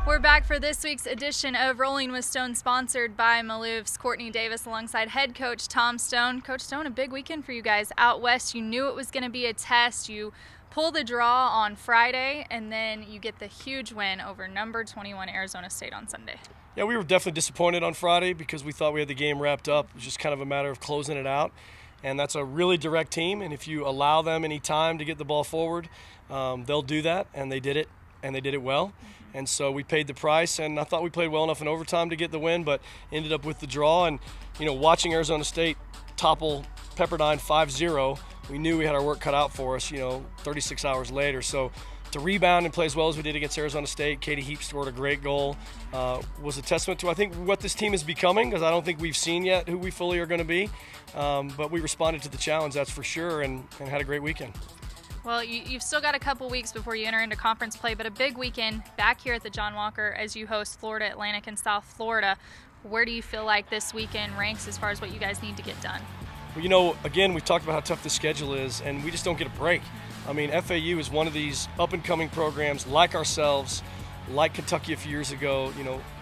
We're back for this week's edition of Rolling with Stone, sponsored by Maloof's Courtney Davis alongside head coach Tom Stone. Coach Stone, a big weekend for you guys out west. You knew it was going to be a test. You pull the draw on Friday, and then you get the huge win over number 21 Arizona State on Sunday. Yeah, we were definitely disappointed on Friday because we thought we had the game wrapped up. It was just kind of a matter of closing it out. And that's a really direct team, and if you allow them any time to get the ball forward, they'll do that, and they did it, and they did it well. And so we paid the price, and I thought we played well enough in overtime to get the win, but ended up with the draw. And, you know, watching Arizona State topple Pepperdine 5-0, we knew we had our work cut out for us, 36 hours later. So to rebound and play as well as we did against Arizona State, Katie Heap scored a great goal, was a testament to, I think, what this team is becoming, because I don't think we've seen yet who we fully are going to be. But we responded to the challenge, that's for sure, and had a great weekend. Well, you've still got a couple weeks before you enter into conference play, but a big weekend back here at the John Walker as you host Florida Atlantic and South Florida. Where do you feel like this weekend ranks as far as what you guys need to get done? Well, again, we talked about how tough the schedule is, and we just don't get a break. I mean, FAU is one of these up-and-coming programs like ourselves, like Kentucky a few years ago,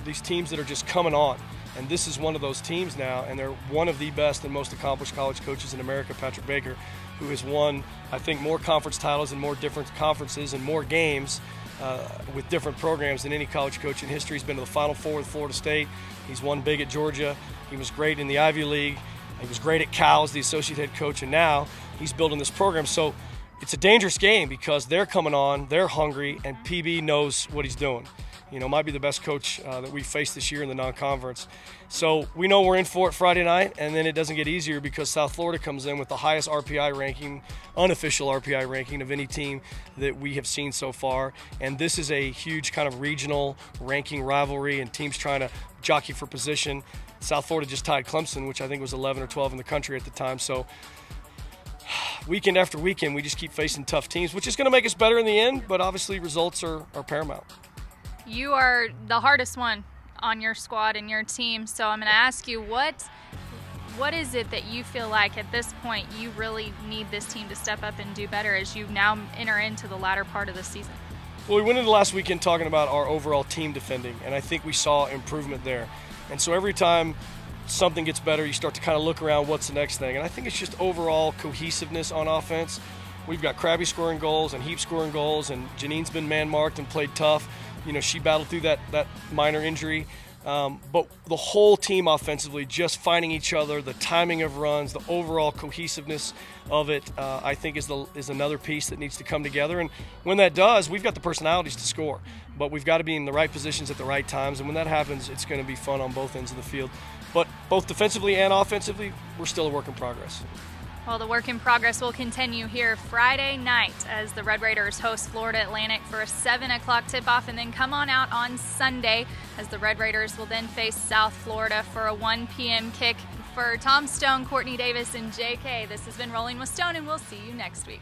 these teams that are just coming on. And this is one of those teams now, and they're one of the best and most accomplished college coaches in America, Patrick Baker, who has won, I think, more conference titles in more different conferences and more games with different programs than any college coach in history. He's been to the Final Four with Florida State. He's won big at Georgia. He was great in the Ivy League. He was great at Cal as the associate head coach, and now he's building this program. So it's a dangerous game because they're coming on, they're hungry, and PB knows what he's doing. Might be the best coach that we've faced this year in the non-conference. So we know we're in for it Friday night, and then it doesn't get easier because South Florida comes in with the highest RPI ranking, unofficial RPI ranking of any team that we have seen so far. And this is a huge kind of regional ranking rivalry and teams trying to jockey for position. South Florida just tied Clemson, which I think was 11 or 12 in the country at the time. So weekend after weekend, we just keep facing tough teams, which is going to make us better in the end, but obviously results are paramount. You are the hardest one on your squad and your team, so I'm going to ask you, what is it that you feel like at this point you really need this team to step up and do better as you now enter into the latter part of the season? Well, we went into last weekend talking about our overall team defending, and I think we saw improvement there. And so every time something gets better, you start to kind of look around what's the next thing. And I think it's just overall cohesiveness on offense. We've got Krabby scoring goals and Heap scoring goals, and Janine's been man-marked and played tough. She battled through that minor injury. But the whole team offensively just finding each other, the timing of runs, the overall cohesiveness of it, I think is another piece that needs to come together. And when that does, we've got the personalities to score. But we've got to be in the right positions at the right times. And when that happens, it's going to be fun on both ends of the field. But both defensively and offensively, we're still a work in progress. Well, the work in progress will continue here Friday night as the Red Raiders host Florida Atlantic for a 7 o'clock tip-off, and then come on out on Sunday as the Red Raiders will then face South Florida for a 1 p.m. kick. For Tom Stone, Courtney Davis, and JK, this has been Rolling with Stone, and we'll see you next week.